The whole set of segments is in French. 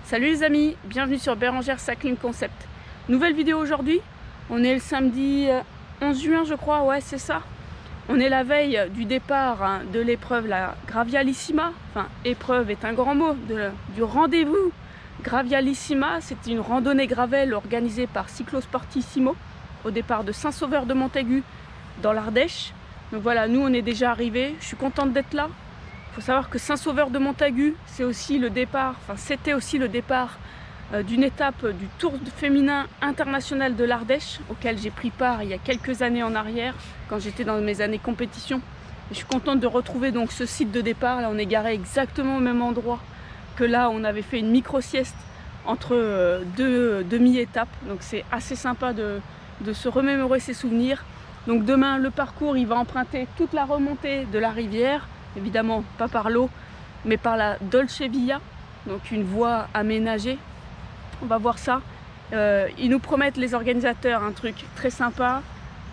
Salut les amis, bienvenue sur Bérengère Cycling Concept. Nouvelle vidéo aujourd'hui, on est le samedi 11 juin je crois, ouais c'est ça. On est la veille du départ de l'épreuve, la Gravialissima. Enfin, épreuve est un grand mot, du rendez-vous Gravialissima. C'est une randonnée gravel organisée par Cyclosportissimo au départ de Saint-Sauveur de Montaigu dans l'Ardèche. Donc voilà, nous on est déjà arrivés, je suis contente d'être là. Il faut savoir que Saint-Sauveur de Montaigu, c'est aussi le départ, enfin c'était aussi le départ d'une étape du Tour féminin international de l'Ardèche, auquel j'ai pris part il y a quelques années en arrière, quand j'étais dans mes années compétition. Et je suis contente de retrouver donc ce site de départ. Là on est garé exactement au même endroit que là on avait fait une micro-sieste entre deux demi-étapes. Donc c'est assez sympa de se remémorer ces souvenirs. Donc demain le parcours il va emprunter toute la remontée de la rivière. Évidemment pas par l'eau mais par la Dolce Via, donc une voie aménagée. On va voir ça. Ils nous promettent les organisateurs un truc très sympa,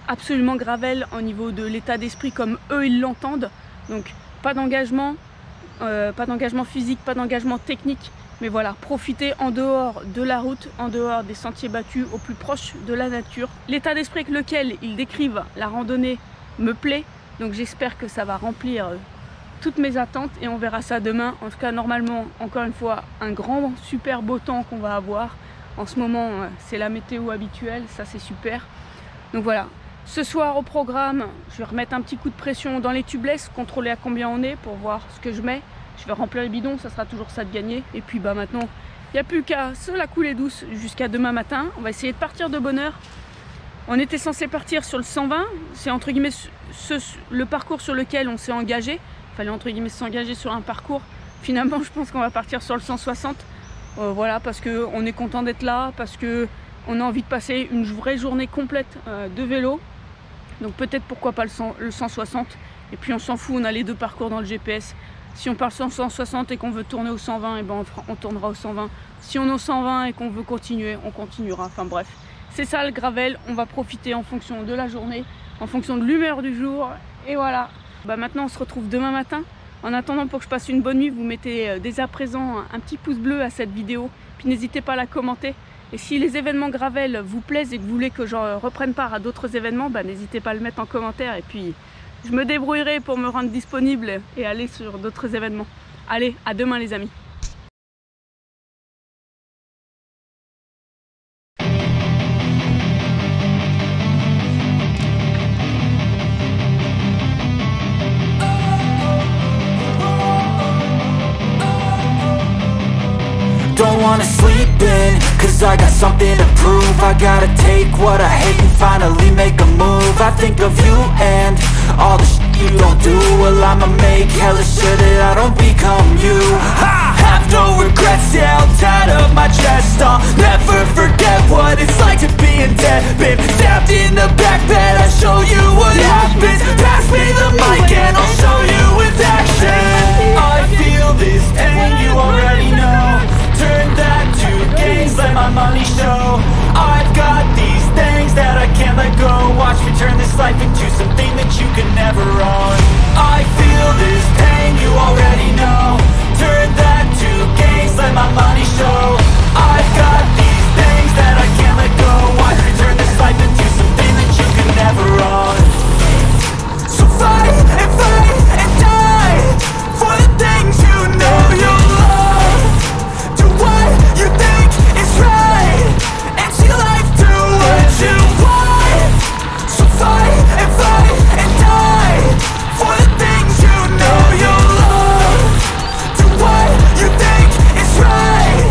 absolument gravel au niveau de l'état d'esprit comme eux ils l'entendent. Donc pas d'engagement physique, pas d'engagement technique, mais voilà, profiter en dehors de la route, en dehors des sentiers battus, au plus proche de la nature. L'état d'esprit avec lequel ils décrivent la randonnée me plaît, donc j'espère que ça va remplir toutes mes attentes et on verra ça demain. En tout cas normalement, encore une fois, un grand super beau temps qu'on va avoir. En ce moment c'est la météo habituelle, ça c'est super. Donc voilà, ce soir au programme, je vais remettre un petit coup de pression dans les tubeless, contrôler à combien on est pour voir ce que je mets. Je vais remplir les bidons, ça sera toujours ça de gagner. Et puis bah maintenant, il n'y a plus qu'à se la couler douce jusqu'à demain matin. On va essayer de partir de bonne heure. On était censé partir sur le 120, c'est entre guillemets le parcours sur lequel on s'est engagé. Il fallait entre guillemets s'engager sur un parcours. Finalement je pense qu'on va partir sur le 160. Voilà, parce qu'on est content d'être là, parce qu'on a envie de passer une vraie journée complète de vélo. Donc peut-être pourquoi pas le 160. Et puis on s'en fout, on a les deux parcours dans le GPS. Si on part sur 160 et qu'on veut tourner au 120, et ben on tournera au 120. Si on est au 120 et qu'on veut continuer, on continuera. Enfin bref, c'est ça le gravel. On va profiter en fonction de la journée, en fonction de l'humeur du jour. Et voilà. Bah maintenant on se retrouve demain matin. En attendant, pour que je passe une bonne nuit, vous mettez dès à présent un petit pouce bleu à cette vidéo. Puis n'hésitez pas à la commenter. Et si les événements gravel vous plaisent et que vous voulez que je reprenne part à d'autres événements, bah, n'hésitez pas à le mettre en commentaire. Et puis je me débrouillerai pour me rendre disponible et aller sur d'autres événements. Allez, à demain les amis. Don't wanna sleep in, cause I got something to prove. I gotta take what I hate and finally make a move. I think of you and all the shit you don't do. Well, I'ma make hella sure that I don't become you. I have no regrets, yeah, I'll tie up my chest. I'll never forget what it's like to be in debt. Been stabbed in the back bed, I'll show you what happens. Pass me the mic and I'll show you with action. I feel this pain, you already know. Turn that to gains, let my money show. I've got these things that I can't let go. Watch me turn this life into something that you could never own. I feel this pain, you already know. Turn that to gains, let my money show. I've got these things that I can't let go. Watch me turn this life into something that you could never own. So fight and die for the things you know you love. What you think is right, and see life do what you want. So fight and die for the things you know you love. Do what you think is right,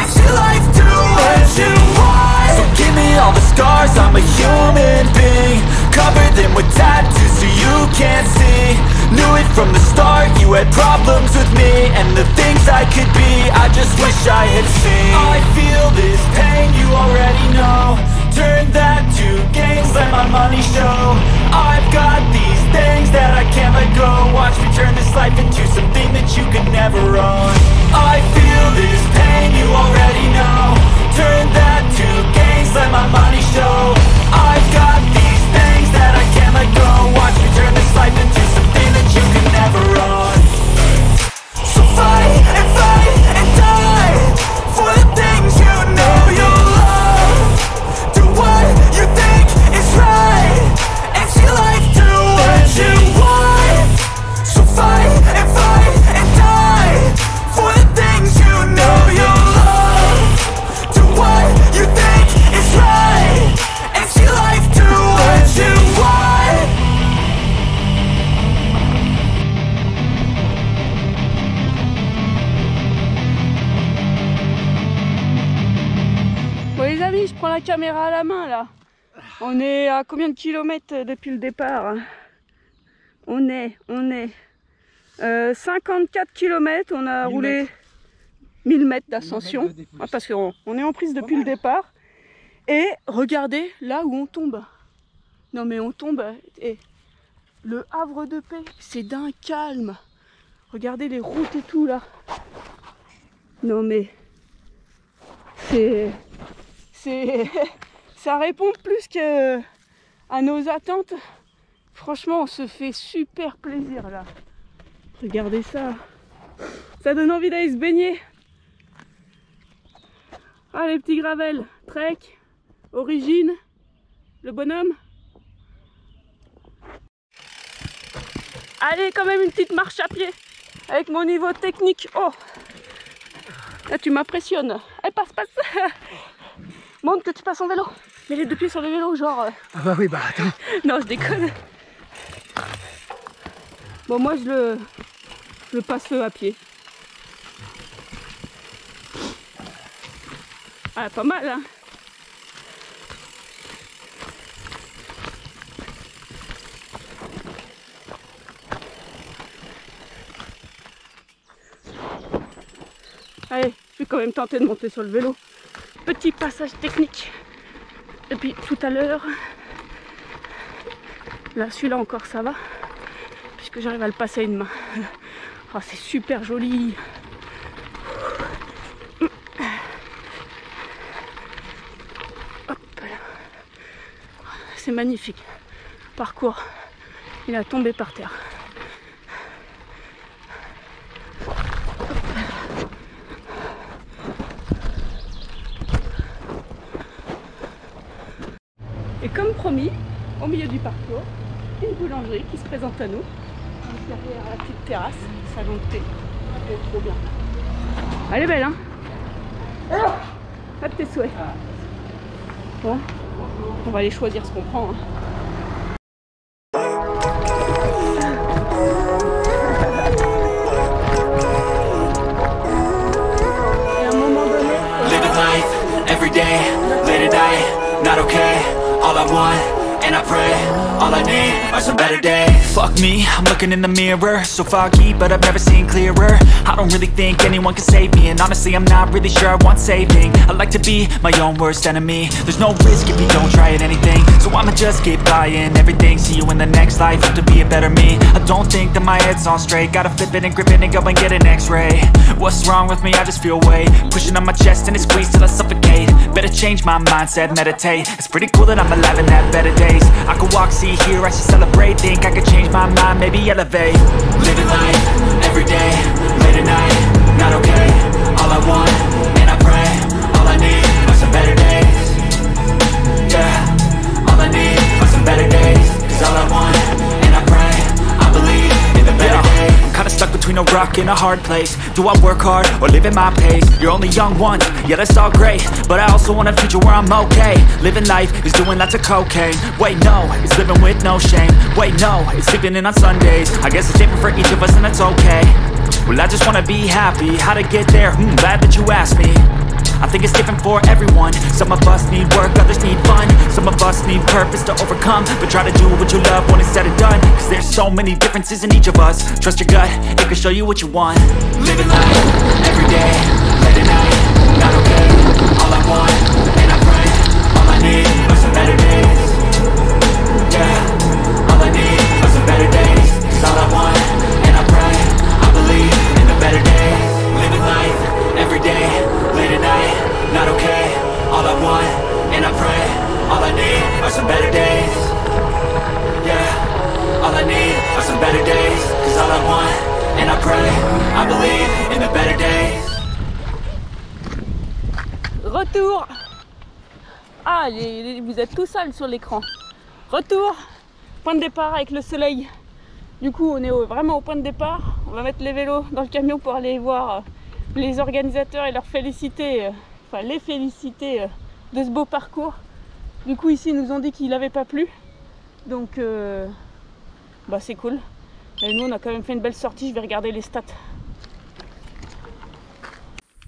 and see life do what you want. So give me all the scars, I'm a human being. Cover them with tattoos so you can't see. Knew it from the start, you had problems with me and the things I could be, I just wish I had seen. I feel this pain, you already know. Turn that to gains, let my money show. I've got these things that I can't let go. Watch me turn this life into something that you could never own. I feel this pain, you already know. Turn that to gains, let my money show. I've got these things that I can't let go. Watch me turn this life into something that you could never own. So fight and die for amis, je prends la caméra à la main là. On est à combien de kilomètres depuis le départ? On est 54 km, on a roulé 1000 mètres d'ascension, parce qu'on est en prise depuis le départ. Et regardez là où on tombe. Non mais on tombe, et le Havre de Paix, c'est d'un calme. Regardez les routes et tout là. Non mais ça répond plus que à nos attentes. Franchement, on se fait super plaisir là. Regardez ça. Ça donne envie d'aller se baigner. Ah, les petits gravels. Trek, Origine, le bonhomme. Allez, quand même une petite marche à pied. Avec mon niveau technique. Oh, là tu m'impressionnes. Allez, passe. Montre que tu passes en vélo. Mets les deux pieds sur le vélo, genre. Ah bah oui, bah attends. Non, je déconne. Bon, moi je le passe à pied. Ah, pas mal, hein. Allez, je vais quand même tenter de monter sur le vélo. Petit passage technique. Et puis tout à l'heure, là celui-là encore ça va, puisque j'arrive à le passer à une main. Oh, c'est super joli. Hop là. C'est magnifique. Parcours. Il a tombé par terre. Et comme promis, au milieu du parcours, une boulangerie qui se présente à nous. Derrière la petite terrasse, salon de thé. Oh, trop bien. Elle est belle, hein? Pas de tes souhaits. Bon, on va aller choisir ce qu'on prend. Hein. Et à un moment donné... Living life, every day, late at night, not okay. All I want, and I pray, all I need are some better days. Fuck me, I'm looking in the mirror, so foggy, but I've never seen clearer. I don't really think anyone can save me, and honestly I'm not really sure I want saving. I like to be my own worst enemy. There's no risk if you don't try at anything, so I'ma just keep buying everything. See you in the next life, have to be a better me. I don't think that my head's on straight, gotta flip it and grip it and go and get an x-ray. What's wrong with me? I just feel weight pushing on my chest and it squeezes till I suffocate. Better change my mindset, meditate. It's pretty cool that I'm alive and have better days. I could walk, see, hear, I should celebrate. Think I could change my mind, maybe elevate. Living life, every day, late at night, not okay. All I want, and I pray, all I need are some better days. Yeah, all I need are some better days. Cause all I want, and I pray, I believe in the better days. I'm kinda stuck between a rock and a hard place. Do I work hard or live at my pace? You're only young once, yeah that's all great, but I also want a future where I'm okay. Living life is doing lots of cocaine. Wait no, it's living with no shame. Wait no, it's sleeping in on Sundays. I guess it's different for each of us and that's okay. Well I just wanna be happy, how to get there? Glad that you asked me. I think it's different for everyone. Some of us need work, others need fun. Some of us need purpose to overcome. But try to do what you love when it's said and done. Cause there's so many differences in each of us. Trust your gut, it can show you what you want. Living life, every day, late at night, not okay. All I want, and I pray, all I need are some better days. Yeah, all I need are some better days. Cause all I want, and I pray, I believe in the better days. Living life, every day, late at night, not okay. All I want, and I pray, all I need are some better days. Yeah, all I need are some better days. Cause all I want, and I pray, I believe in the better days. Retour. Ah, vous êtes tout seul sur l'écran. Retour. Point de départ avec le soleil. Du coup, on est vraiment au point de départ. On va mettre les vélos dans le camion pour aller voir les organisateurs et leur féliciter, enfin les féliciter de ce beau parcours. Du coup, ici, ils nous ont dit qu'il n'avait pas plu. Donc, bah, c'est cool. Et nous, on a quand même fait une belle sortie. Je vais regarder les stats.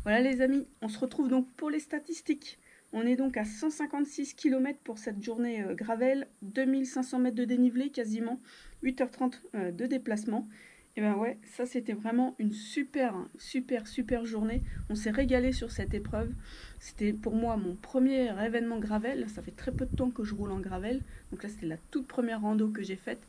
Voilà les amis, on se retrouve donc pour les statistiques. On est donc à 156 km pour cette journée gravel, 2500 mètres de dénivelé quasiment, 8h30 de déplacement. Et ben ouais, ça c'était vraiment une super journée. On s'est régalé sur cette épreuve. C'était pour moi mon premier événement gravel. Ça fait très peu de temps que je roule en gravel. Donc là c'était la toute première rando que j'ai faite.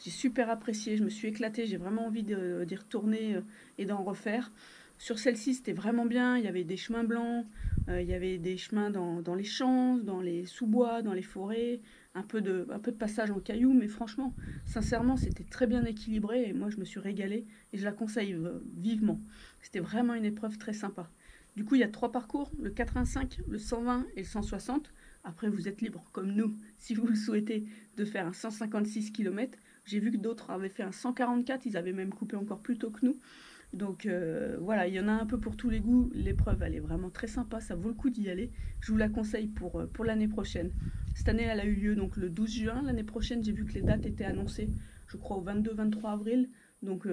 J'ai super apprécié, je me suis éclatée, j'ai vraiment envie d'y retourner et d'en refaire. Sur celle-ci c'était vraiment bien, il y avait des chemins blancs, il y avait des chemins dans les champs, dans les sous-bois, dans les forêts, un peu de passage en cailloux, mais franchement, sincèrement, c'était très bien équilibré et moi je me suis régalée et je la conseille vivement. C'était vraiment une épreuve très sympa. Du coup, il y a 3 parcours, le 85, le 120 et le 160. Après, vous êtes libre, comme nous, si vous le souhaitez, de faire un 156 km. J'ai vu que d'autres avaient fait un 144, ils avaient même coupé encore plus tôt que nous. Donc voilà, il y en a un peu pour tous les goûts. L'épreuve, elle est vraiment très sympa, ça vaut le coup d'y aller. Je vous la conseille pour l'année prochaine. Cette année, elle a eu lieu donc le 12 juin. L'année prochaine, j'ai vu que les dates étaient annoncées, je crois, au 22-23 avril. Donc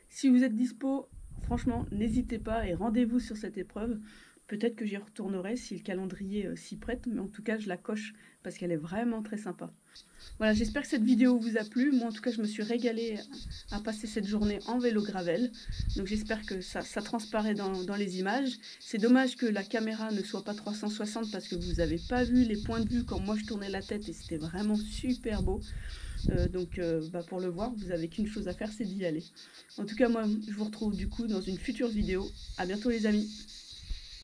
si vous êtes dispo, franchement, n'hésitez pas et rendez-vous sur cette épreuve. Peut-être que j'y retournerai si le calendrier s'y prête, mais en tout cas, je la coche parce qu'elle est vraiment très sympa. Voilà, j'espère que cette vidéo vous a plu. Moi, en tout cas, je me suis régalée à passer cette journée en vélo gravel. Donc, j'espère que ça transparaît dans les images. C'est dommage que la caméra ne soit pas 360 parce que vous n'avez pas vu les points de vue quand moi je tournais la tête et c'était vraiment super beau. Donc, pour le voir, vous n'avez qu'une chose à faire, c'est d'y aller. En tout cas, moi, je vous retrouve du coup dans une future vidéo. À bientôt les amis.